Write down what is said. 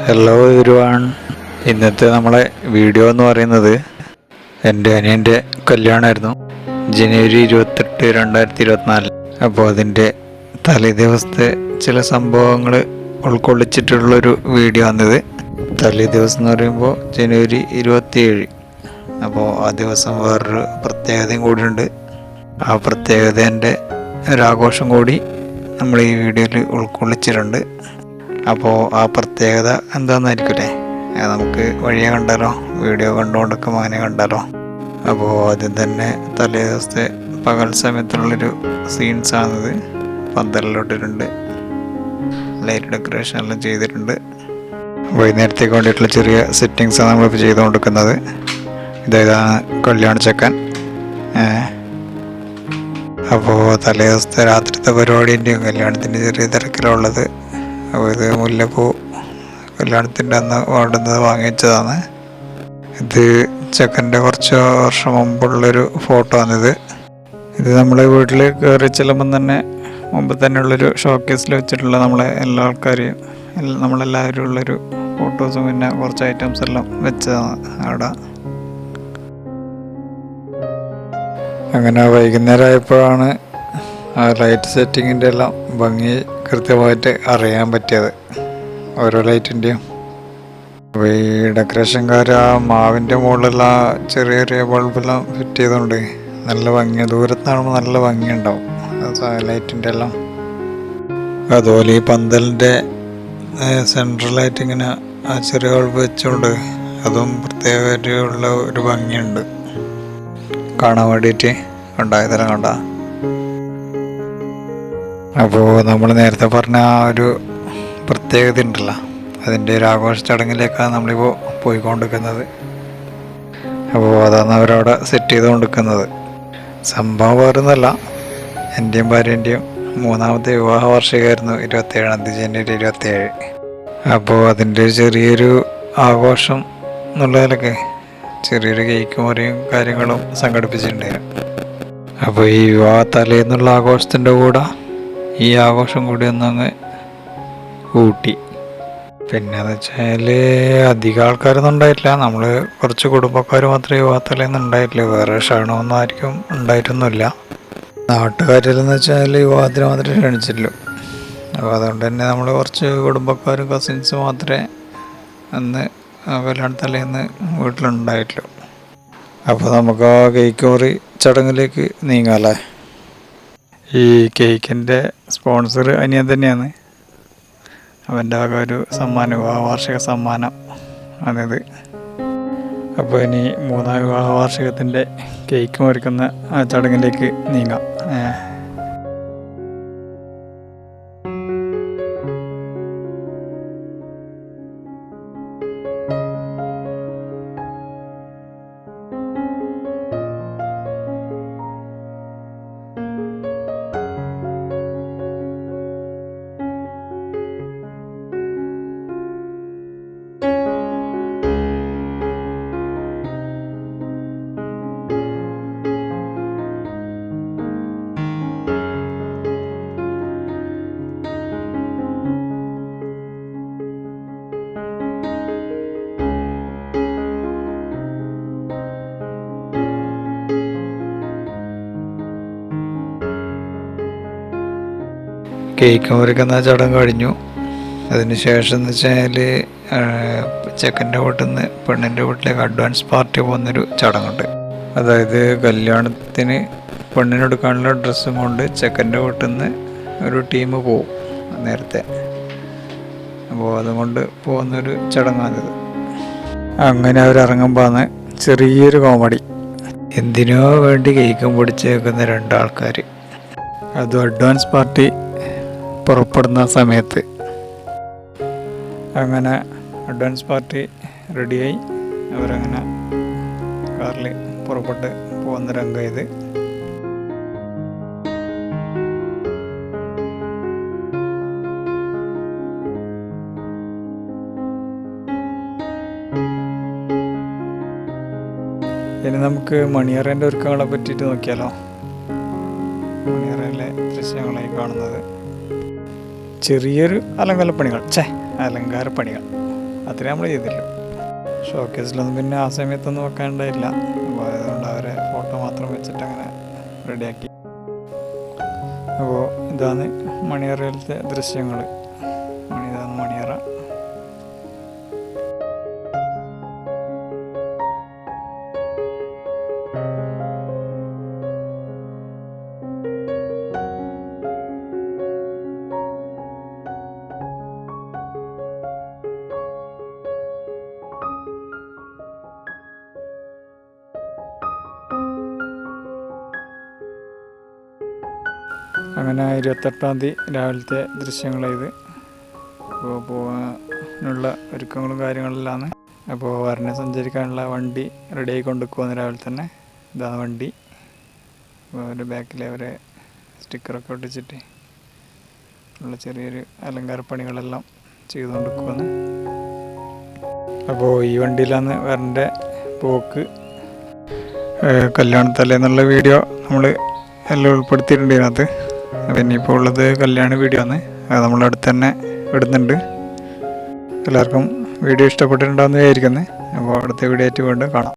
Hello everyone. ഇന്നത്തെ നമ്മളെ video എന്ന് പറയുന്നത് എൻ്റെ അനിയൻ്റെ കല്യാണമായിരുന്നു ജനുവരി 28, 2024. അപ്പോൾ അതിൻ്റെ തലേ ദിവസത്തെ ചില സംഭവങ്ങൾ ഉൾക്കൊള്ളിച്ചിട്ടുള്ളൊരു വീഡിയോ ആണിത്. തലേ ദിവസം എന്ന് പറയുമ്പോൾ ജനുവരി 27. അപ്പോൾ ആ ദിവസം വേറൊരു പ്രത്യേകതയും കൂടിയുണ്ട്. ആ പ്രത്യേകതേൻ്റെ ഒരാഘോഷം കൂടി നമ്മൾ ഈ വീഡിയോയിൽ ഉൾക്കൊള്ളിച്ചിട്ടുണ്ട്. അപ്പോൾ ആ പ്രത്യേകത എന്താണെന്നായിരിക്കില്ലേ, നമുക്ക് വഴിയെ കണ്ടാലോ, വീഡിയോ കണ്ടുകൊണ്ടൊക്കെ അങ്ങനെ കണ്ടാലോ. അപ്പോൾ ആദ്യം തന്നെ തലേ ദിവസത്തെ പകൽ സമയത്തുള്ളൊരു സീൻസാണിത്. പന്തലിലോട്ടിട്ടുണ്ട്, ലൈറ്റ് ഡെക്കറേഷൻ എല്ലാം ചെയ്തിട്ടുണ്ട്. വൈകുന്നേരത്തേക്ക് വേണ്ടിയിട്ടുള്ള ചെറിയ സെറ്റിങ്സാണ് നമ്മളിപ്പോൾ ചെയ്തുകൊണ്ടിരിക്കുന്നത്. ഇതാണ് കല്യാണ ചെക്കൻ. അപ്പോൾ തലേ ദിവസത്തെ രാത്രിത്തെ പരിപാടിൻ്റെയും കല്യാണത്തിൻ്റെ ചെറിയ തിരക്കിലുള്ളത്. അപ്പോൾ ഇത് മുല്ലപ്പൂ കല്യാണത്തിൻ്റെ അന്ന് വേണ്ടുന്നത് വാങ്ങിച്ചതാണ്. ഇത് ചെക്കൻ്റെ കുറച്ച് വർഷം മുമ്പുള്ളൊരു ഫോട്ടോ ആണിത്. ഇത് നമ്മളെ വീട്ടിൽ കയറി ചെല്ലുമ്പം തന്നെ മുമ്പ് തന്നെയുള്ളൊരു ഷോക്കേസിൽ വെച്ചിട്ടുള്ള നമ്മളെ എല്ലാ ആൾക്കാരെയും നമ്മളെല്ലാവരും ഉള്ളൊരു ഫോട്ടോസും പിന്നെ കുറച്ച് ഐറ്റംസ് എല്ലാം വെച്ചതാണ് അവിടെ. അങ്ങനെ വൈകുന്നേരം ആയപ്പോഴാണ് ആ ലൈറ്റ് സെറ്റിങ്ങിൻ്റെ എല്ലാം ഭംഗി കൃത്യമായിട്ട് അറിയാൻ പറ്റിയത്, ഓരോ ലൈറ്റിൻ്റെയും. അപ്പോൾ ഈ ഡെക്കറേഷൻകാർ ആ മാവിൻ്റെ മുകളിലുള്ള ചെറിയ ചെറിയ ബൾബെല്ലാം ഫിറ്റ് ചെയ്തുകൊണ്ട് നല്ല ഭംഗി, ദൂരത്ത് കാണുമ്പോൾ നല്ല ഭംഗിയുണ്ടാവും ലൈറ്റിൻ്റെ എല്ലാം. അതുപോലെ ഈ പന്തലിൻ്റെ സെൻട്രലായിട്ട് ഇങ്ങനെ ആ ചെറിയ ബൾബ് വെച്ചുകൊണ്ട് അതും പ്രത്യേകമായിട്ടുള്ള ഒരു ഭംഗിയുണ്ട് കാണാൻ വേണ്ടിയിട്ട്. ഉണ്ടായതെല്ലാം കണ്ട. അപ്പോൾ നമ്മൾ നേരത്തെ പറഞ്ഞ ആ ഒരു പ്രത്യേകത ഉണ്ടല്ലോ, അതിൻ്റെ ഒരു ആഘോഷ ചടങ്ങിലേക്കാണ് നമ്മളിപ്പോൾ പോയിക്കൊണ്ടിരിക്കുന്നത്. അപ്പോൾ അതാണ് അവരവിടെ സെറ്റ് ചെയ്തുകൊണ്ടിരിക്കുന്നത്. സംഭവം വേറൊന്നുമല്ല, എൻ്റെയും ഭാര്യേൻ്റെയും 3ാമത്തെ വിവാഹ വാർഷികമായിരുന്നു 27 ജനുവരി 27. അപ്പോൾ അതിൻ്റെ ചെറിയൊരു ആഘോഷം എന്നുള്ളതിലൊക്കെ ചെറിയൊരു കേക്ക് മുറിയും കാര്യങ്ങളും സംഘടിപ്പിച്ചിട്ടുണ്ടായിരുന്നു. അപ്പോൾ ഈ വിവാഹ തലേന്നുള്ള ആഘോഷത്തിൻ്റെ കൂടെ ഈ ആഘോഷം കൂടി ഒന്നങ്ങ് കൂട്ടി. പിന്നെയെന്ന് വെച്ചാൽ അധികം ആൾക്കാരൊന്നും ഉണ്ടായിട്ടില്ല. നമ്മൾ കുറച്ച് കുടുംബക്കാർ മാത്രമേ വിവാഹ തലേന്ന് ഉണ്ടായിട്ടില്ല. വേറെ ക്ഷണമൊന്നും ആർക്കും ഉണ്ടായിട്ടൊന്നുമില്ല. നാട്ടുകാരിലെന്ന് വെച്ചാൽ വിവാഹത്തിന് മാത്രമേ ക്ഷണിച്ചിട്ടുള്ളൂ. അപ്പോൾ അതുകൊണ്ട് തന്നെ നമ്മൾ കുറച്ച് കുടുംബക്കാരും കസിൻസ് മാത്രമേ അന്ന് കല്യാണ തലേന്ന് വീട്ടിലുണ്ടായിട്ടുള്ളൂ. അപ്പോൾ നമുക്ക് ആ കേക്ക് മുറി ചടങ്ങിലേക്ക് നീങ്ങാമല്ലേ. ഈ കേക്കിൻ്റെ സ്പോൺസർ അനിയൻ തന്നെയാണ്. അവൻ്റെ വക ഒരു സമ്മാനം, വിവാഹ വാർഷിക സമ്മാനം ആണിത്. അപ്പോൾ ഇനി 3ാം വിവാഹ വാർഷികത്തിൻ്റെ കേക്ക് മുറിക്കുന്ന ആ ചടങ്ങിലേക്ക് നീങ്ങാം. കേക്ക് മുറിക്കുന്ന ചടങ്ങ് കഴിഞ്ഞു. അതിന് ശേഷം എന്ന് വെച്ചാൽ ചെക്കൻ്റെ വീട്ടിൽ നിന്ന് പെണ്ണിൻ്റെ വീട്ടിലേക്ക് അഡ്വാൻസ് പാർട്ടി പോകുന്നൊരു ചടങ്ങുണ്ട്. അതായത് കല്യാണത്തിന് പെണ്ണിനെടുക്കാനുള്ള ഡ്രസ്സും കൊണ്ട് ചെക്കൻ്റെ വീട്ടിൽ നിന്ന് ഒരു ടീം പോവും നേരത്തെ. അപ്പോൾ അതുകൊണ്ട് പോകുന്നൊരു ചടങ്ങാണിത്. അങ്ങനെ അവരിറങ്ങുമ്പോഴാണ് ചെറിയൊരു കോമഡി. എന്തിനോ വേണ്ടി കേക്കും പൊടിച്ച് വെക്കുന്ന 2 ആൾക്കാർ, അതും അഡ്വാൻസ് പാർട്ടി പുറപ്പെടുന്ന സമയത്ത്. അങ്ങനെ അഡ്വാൻസ് പാർട്ടി റെഡിയായി അവരങ്ങനെ കാറിൽ പുറപ്പെട്ട് പോകുന്ന രംഗം ഇത്. ഇനി നമുക്ക് മണിയറേൻ്റെ ഒരുക്കങ്ങളെ പറ്റിയിട്ട് നോക്കിയാലോ. മണിയറയിലെ ദൃശ്യങ്ങളായി കാണുന്നത് ചെറിയൊരു അലങ്കാരപ്പണികൾ. അത്രേ നമ്മൾ ചെയ്തില്ല. ഷോക്കേസിലൊന്നും പിന്നെ ആ സമയത്തൊന്നും വെക്കാനുണ്ടായില്ല. അപ്പോൾ അതുകൊണ്ട് അവരെ ഫോട്ടോ മാത്രം വെച്ചിട്ട് അങ്ങനെ റെഡിയാക്കി. അപ്പോൾ ഇതാണ് മണിയറയിലത്തെ ദൃശ്യങ്ങൾ. ഇതാണ് മണിയറ. അങ്ങനെ 28-ാം തീയതി രാവിലത്തെ ദൃശ്യങ്ങളായത്. അപ്പോൾ പോകാനുള്ള ഒരുക്കങ്ങളും കാര്യങ്ങളെല്ലാം. അപ്പോൾ വരനെ സഞ്ചരിക്കാനുള്ള വണ്ടി റെഡി ആയിക്കൊണ്ട് നിൽക്കുമെന്ന് രാവിലെ തന്നെ. ഇതാണ് വണ്ടി. അപ്പോൾ അവരുടെ ബാക്കിൽ അവരെ സ്റ്റിക്കറൊക്കെ ഒട്ടിച്ചിട്ട് ഉള്ള ചെറിയൊരു അലങ്കാരപ്പണികളെല്ലാം ചെയ്തുകൊണ്ട് നിൽക്കുമെന്ന്. അപ്പോൾ ഈ വണ്ടിയിലാണ് വരൻ്റെ പോക്ക്. കല്യാണത്തലേന്നുള്ള വീഡിയോ നമ്മൾ എല്ലാം ഉൾപ്പെടുത്തിയിട്ടുണ്ട് ഇതിനകത്ത്. പിന്നെ ഇപ്പോൾ ഉള്ളത് കല്യാണ വീഡിയോ ആണ്. അത് നമ്മളടുത്ത് തന്നെ ഇടുന്നുണ്ട്. എല്ലാവർക്കും വീഡിയോ ഇഷ്ടപ്പെട്ടിട്ടുണ്ടാകുന്ന വിചാരിക്കുന്നത്. അപ്പോൾ അടുത്ത വീഡിയോ ആയിട്ട് വീണ്ടും കാണാം.